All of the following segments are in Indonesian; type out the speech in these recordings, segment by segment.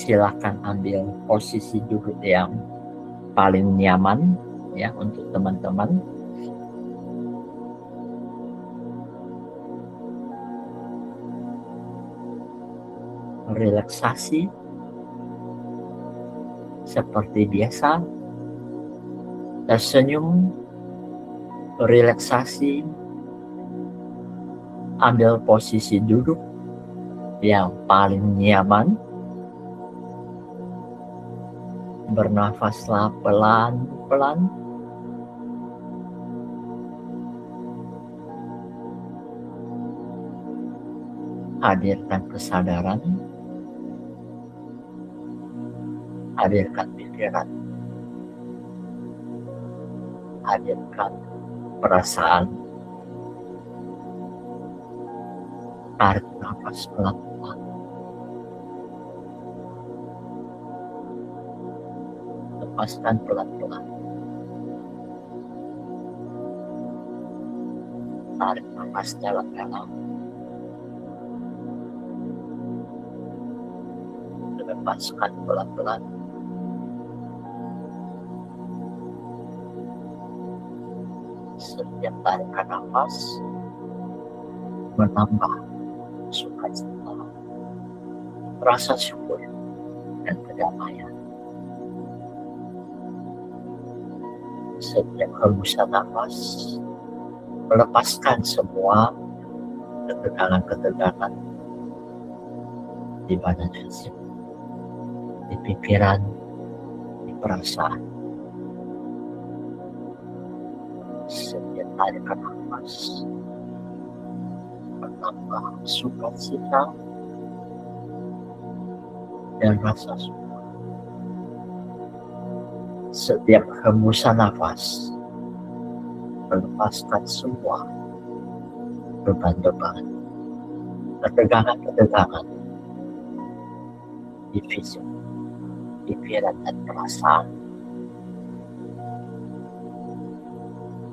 silakan ambil posisi duduk yang paling nyaman ya untuk teman-teman. Relaksasi seperti biasa, tersenyum, relaksasi, ambil posisi duduk yang paling nyaman, bernafaslah pelan-pelan, hadirkan kesadaran, hadirkan pikiran, hadirkan perasaan. Tarik nafas pelan-pelan, lepaskan pelan-pelan. Tarik nafas dalam-dalam, lepaskan pelan-pelan. Setiap tarikan nafas menambah sukacita, rasa syukur, dan kedamaian. Setiap hembusan nafas melepaskan semua ketegangan-ketegangan di badan fisik, di pikiran, di perasaan. Setiap tarikan nafas menambah sukacita dan rasa syukur. Setiap hembusan nafas melepaskan semua beban-beban, ketegangan-ketegangan di fisik, pikiran, dan perasaan.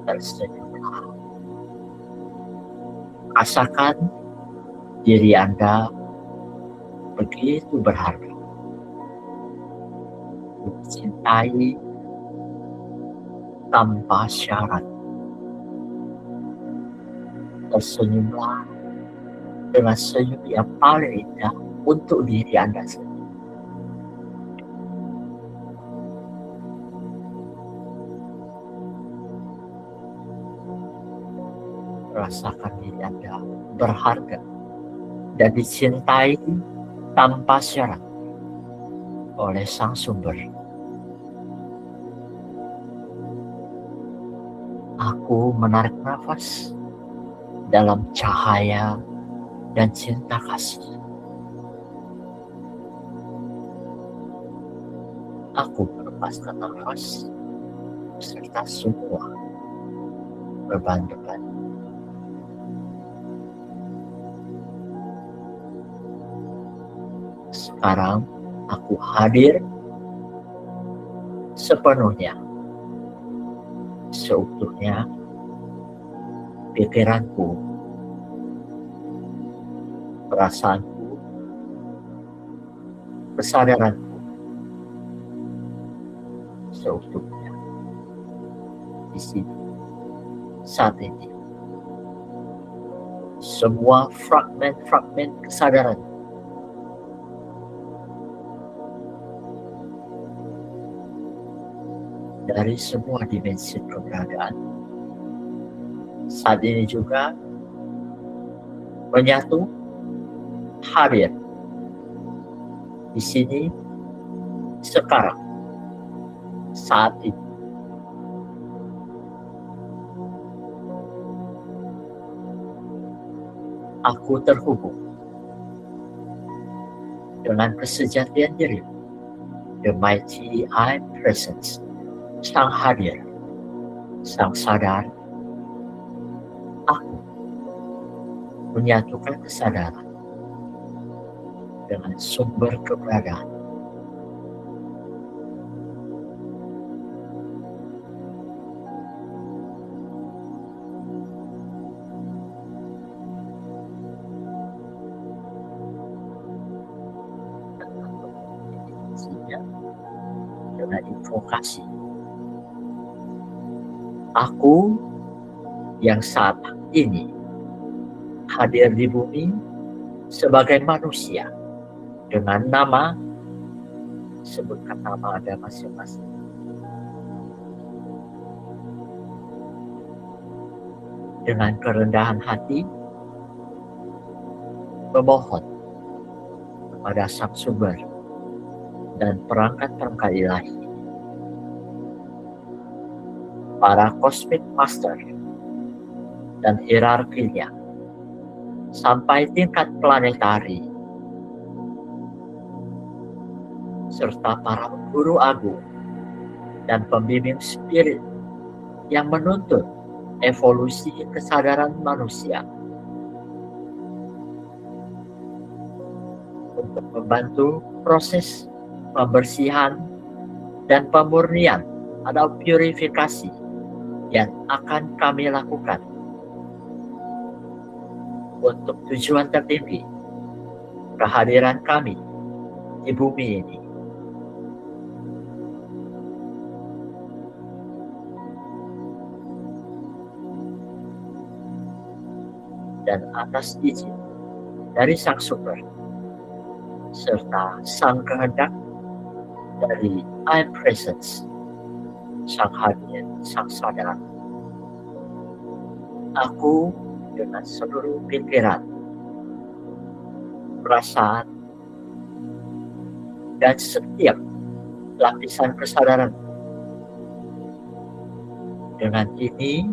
Tersenyumlah. Rasakan diri Anda begitu berharga, dicintai tanpa syarat. Tersenyumlah dengan senyum yang paling indah untuk diri Anda sendiri. Rasakan diri Anda berharga dan dicintai tanpa syarat oleh Sang Sumber. Aku menarik nafas dalam cahaya dan cinta kasih. Aku melepaskan nafas serta semua beban-beban. Sekarang aku hadir sepenuhnya, seutuhnya, pikiranku, perasaanku, kesadaranku, seutuhnya di sini saat ini. Semua fragmen-fragmen kesadaran dari semua dimensi keberadaan saat ini juga menyatu, hadir di sini sekarang, saat ini. Aku terhubung dengan kesejatian diri, the mighty I presence, Sang hadir, Sang sadar. Aku menyatukan kesadaran dengan sumber keberadaan. semuanya dengan invokasi. Aku yang saat ini hadir di bumi sebagai manusia dengan nama, sebutkan nama Anda masing-masing. Dengan kerendahan hati, memohon kepada Sang Sumber dan perangkat-perangkat ilahi, para Cosmic Master dan hierarkinya, sampai tingkat planetari, serta para guru agung dan pembimbing spirit yang menuntut evolusi kesadaran manusia untuk membantu proses pembersihan dan pemurnian atau purifikasi yang akan kami lakukan untuk tujuan tertinggi kehadiran kami di bumi ini. Dan atas izin dari Sang Sumber serta Sang Kehendak dari I Am Presence, Sang Hadir, Sang Sadar, aku dengan seluruh pikiran, perasaan, dan setiap lapisan kesadaran dengan ini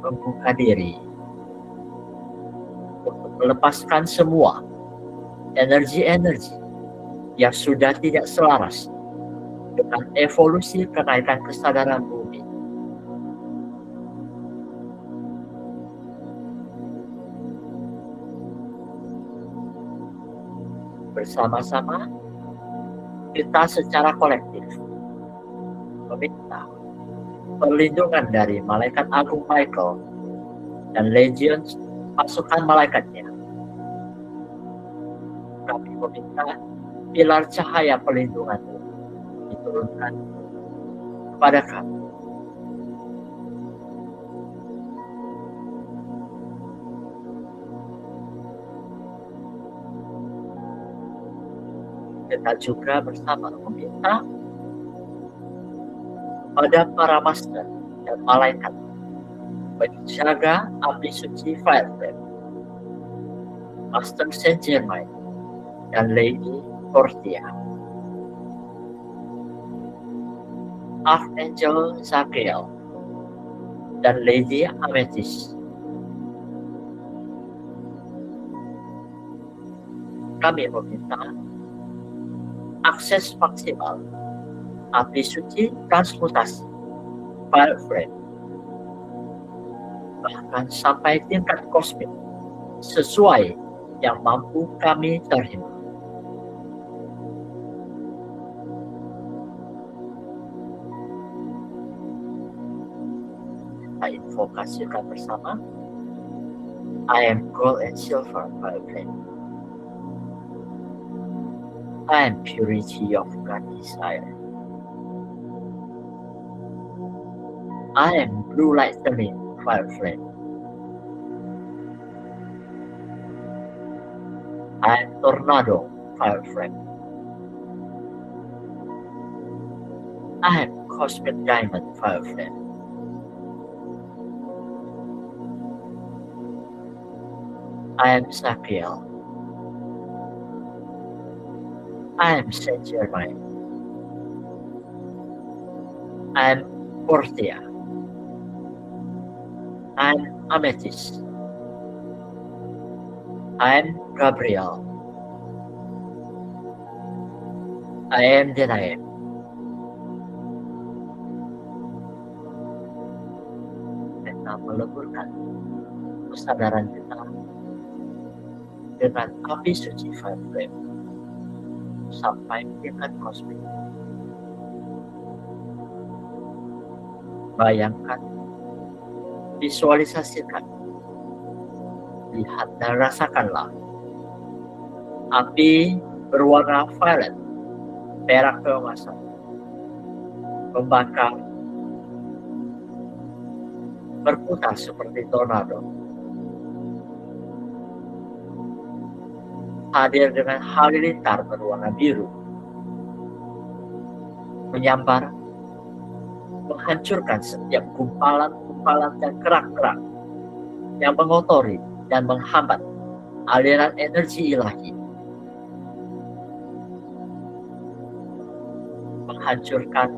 membuka diri untuk melepaskan semua energi-energi yang sudah tidak selaras dengan evolusi kenaikan kesadaran bumi. Bersama-sama kita secara kolektif meminta perlindungan dari Malaikat Agung Michael dan legion pasukan malaikatnya. Kami meminta pilar cahaya perlindungan diturunkan kepada kami. Kita juga bersama meminta pada para master dan malaikat menjaga api suci Fire Flame, Master Saint Germain dan Lady Portia, Archangel Zachiel dan Lady Amethyst. Kami meminta akses maksimal api suci transmutasi Fire Flame, bahkan sampai tingkat kosmik sesuai yang mampu kami terima. Kita invokasikan bersama. I am gold and silver Fire Flame. I am purity of God desire. I am blue lightning Fire Flame. I am tornado Fire Flame. I am cosmic diamond Fire Flame. I am Zachiel. I am Saint Germain. I am Portia. I am Amethyst. I am Gabriel. I am that I am. Kita meleburkan kesadaran kita dengan api suci Fire Flame sampai tingkat kosmik. Bayangkan, visualisasikan, lihat dan rasakanlah api berwarna violet perak keemasan, membakar, berputar seperti tornado, hadir dengan halilintar berwarna biru, menyambar, menghancurkan setiap gumpalan-gumpalan dan kerak-kerak yang mengotori dan menghambat aliran energi ilahi, menghancurkan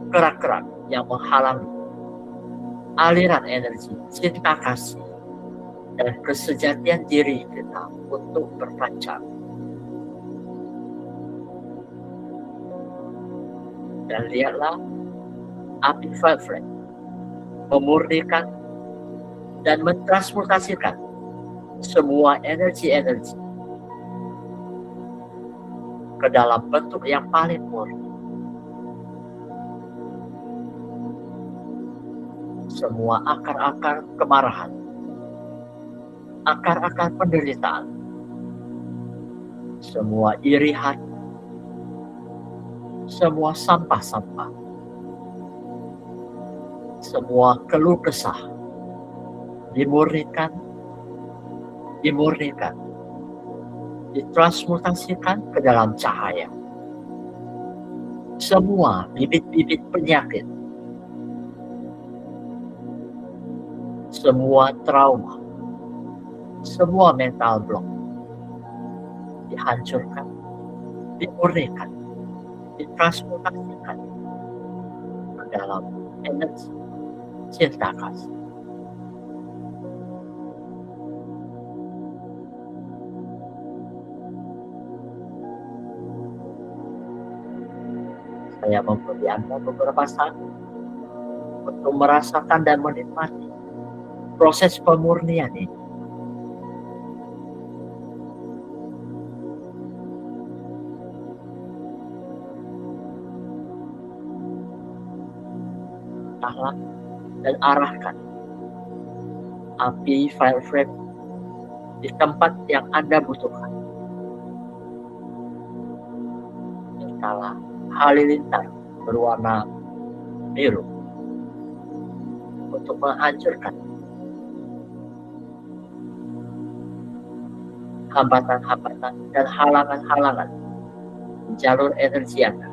kerak-kerak yang menghalangi aliran energi cinta kasih dan kesejatian diri kita untuk berpancar. Dan lihatlah api Violet memurnikan dan mentransmutasikan semua energi-energi ke dalam bentuk yang paling murni. Semua akar-akar kemarahan, akar-akar penderitaan, semua iri hati, semua sampah-sampah, semua keluh kesah dimurnikan, ditransmutasikan ke dalam cahaya. Semua bibit-bibit penyakit, semua trauma, semua mental block dihancurkan, dimurnikan, ditransmutasikan ke dalam energi cinta kasih. Saya memberi Anda beberapa saat untuk merasakan dan menikmati proses pemurnian ini. Dan arahkan api file frame di tempat yang Anda butuhkan. Mintalah halilintar berwarna biru untuk menghancurkan hambatan-hambatan dan halangan-halangan di jalur energi Anda.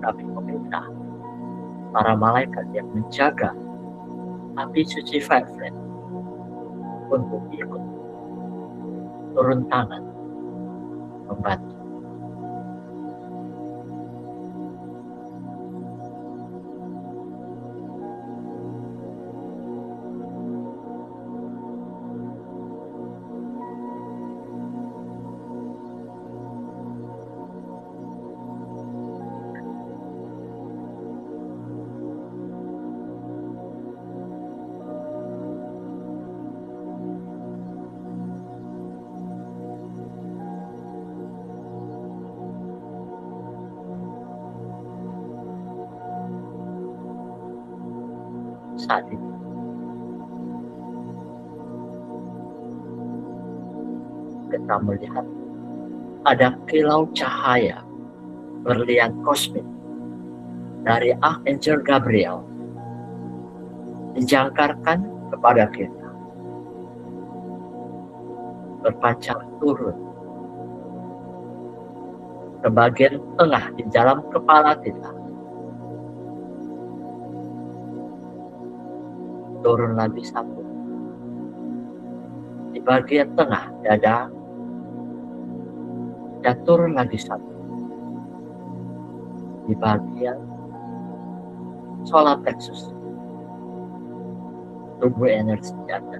Kami meminta para malaikat yang menjaga api suci Violet untuk ikut turun tangan membantu. Saat ini kita melihat ada kilau cahaya berlian kosmik dari Archangel Gabriel dijangkarkan kepada kita, berpancar turun ke bagian tengah di dalam kepala kita, turun lagi satu di bagian tengah dada, dan turun lagi satu di bagian solar plexus, tubuh energi Anda.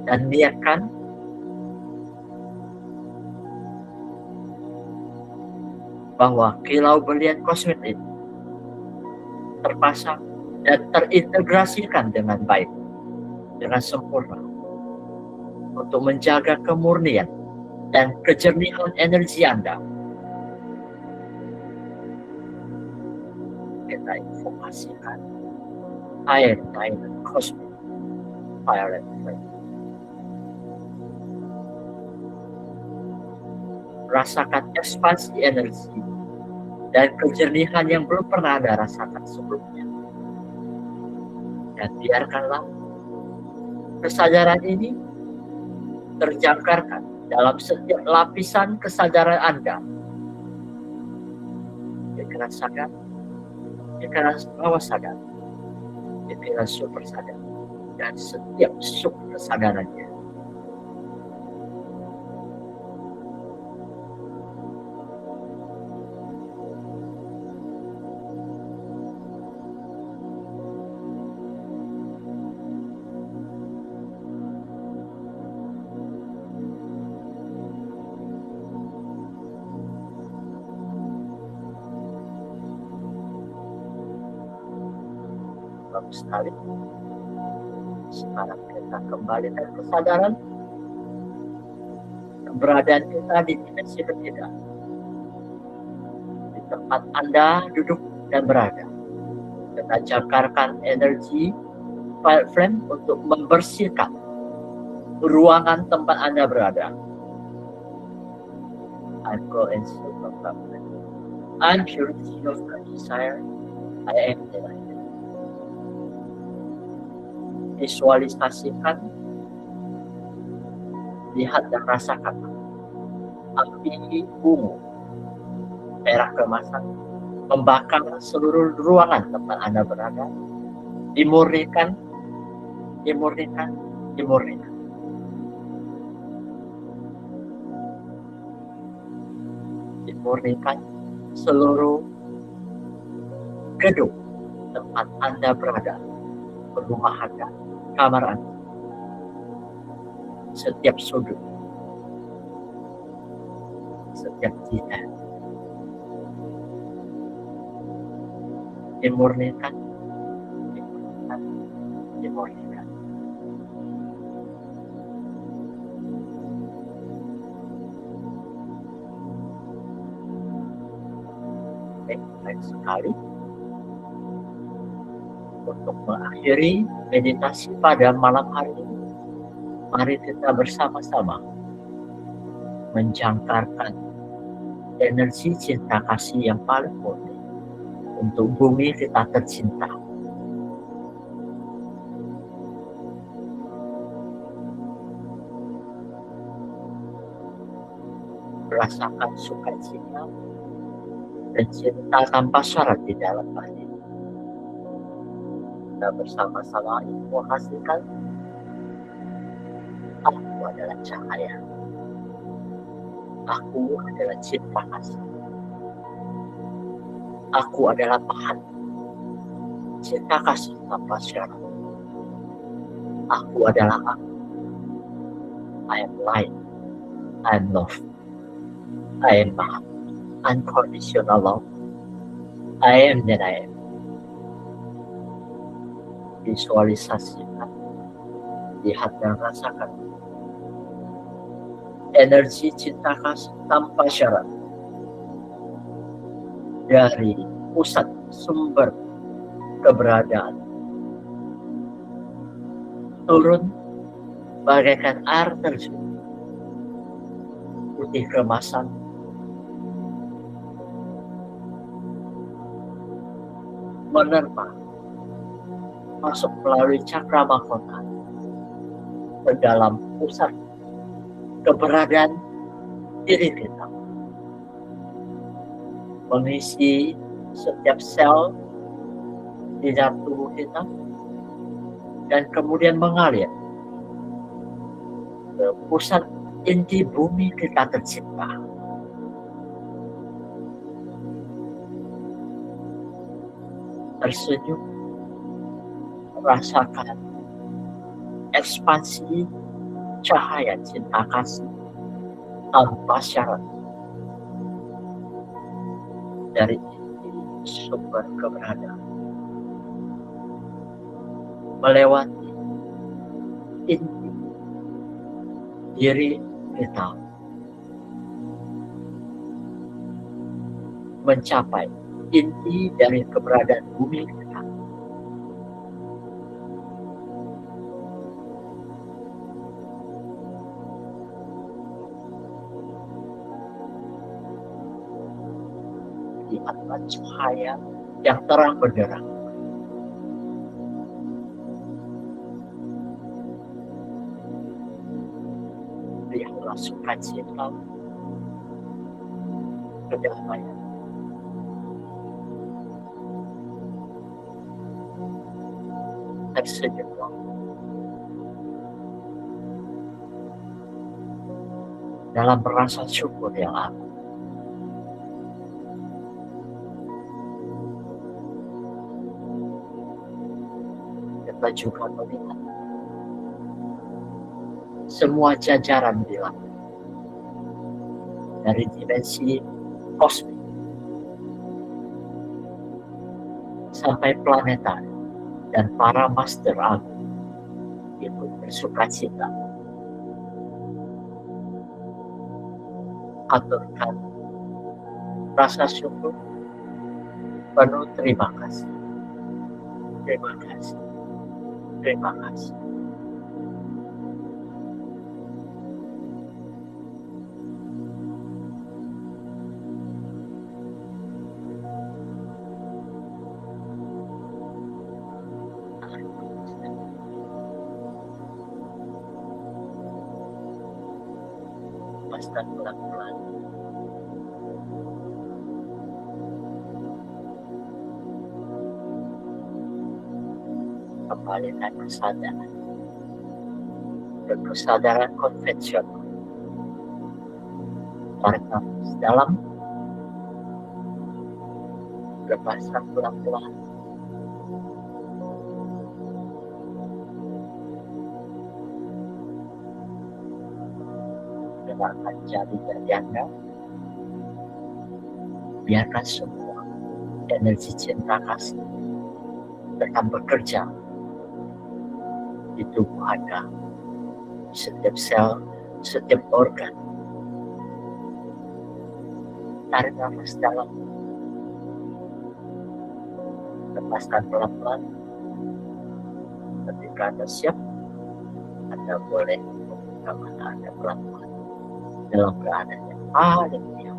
Dan niatkan bahwa kilau berlian kosmik ini terpasang dan terintegrasikan dengan baik, dengan sempurna, untuk menjaga kemurnian dan kejernihan energi Anda. Kita invokasikan air, diamond, cosmic, fire and flame. Rasakan ekspansi energi dan kejernihan yang belum pernah Anda rasakan sebelumnya. Dan biarkanlah kesadaran ini terjangkarkan dalam setiap lapisan kesadaran Anda. Pikiran sadar, pikiran bawah sadar, pikiran super sadar, dan setiap sub kesadarannya. Bagus sekali. Sekarang kita kembalikan kesadaran keberadaan kita di dimensi berbeda, di tempat Anda duduk dan berada. Kita jangkarkan energi fire flame untuk membersihkan ruangan tempat Anda berada. I'm going super complete. I'm purity of the desire. I am the light. Visualisasikan, lihat dan rasakan api ungu merah kemasan membakar seluruh ruangan tempat Anda berada, dimurnikan, dimurnikan, dimurnikan. Dimurnikan seluruh gedung tempat Anda berada, rumah Anda, kamar Anda, setiap sudut, setiap titik. Dimurnikan, dimurnikan, dimurnikan. Baik sekali. Untuk mengakhiri meditasi pada malam hari ini, mari kita bersama-sama menjangkarkan energi cinta kasih yang paling murni untuk bumi kita tercinta. Rasakan sukacita dan cinta tanpa syarat di dalam hati. Kita bersama-sama menghasilkan, aku adalah cahaya, aku adalah cinta kasih, aku adalah Tuhan, cinta kasih tanpa syarat, aku adalah aku, I am light, I am love, I am unconditional love, I am that I am. Visualisasikan, lihat dan rasakan energi cinta kasih tanpa syarat dari pusat sumber keberadaan turun bagaikan air terjun putih kemasan menerpa masuk melalui cakra mahkota ke dalam pusat keberadaan diri kita, mengisi setiap sel di dalam tubuh kita, dan kemudian mengalir ke pusat inti bumi kita tercipta. Tersenyum, rasakan ekspansi cahaya cinta kasih tanpa syarat dari inti sumber keberadaan melewati inti diri kita, mencapai inti dari keberadaan bumi kita. Lihatlah cahaya yang terang benderang. Lihatlah sukacita, kedamaian, tersenyumlah. Dalam rasa syukur yang agung. Kita juga melihat semua jajaran bilang dari dimensi kosmik sampai planetari dan para master agung ikut bersukacita. Aturkan rasa syukur, penuh terima kasih. Terima kasih. Terima kasih. Lepaskan pelan-pelan. Kembalikan kesadaran. Berkesadaran konvensional. Tarik nafas dalam. Lepaskan pelan-pelan. Dengarkan jari-jari Anda. Biarkan semua energi cinta kasih tetap bekerja di tubuh Anda, di setiap sel, setiap organ. Tarik nafas dalam. Lepaskan pelan-pelan. Ketika Anda siap, Anda boleh membuka mata Anda pelan-pelan dalam keadaan yang paling nyaman.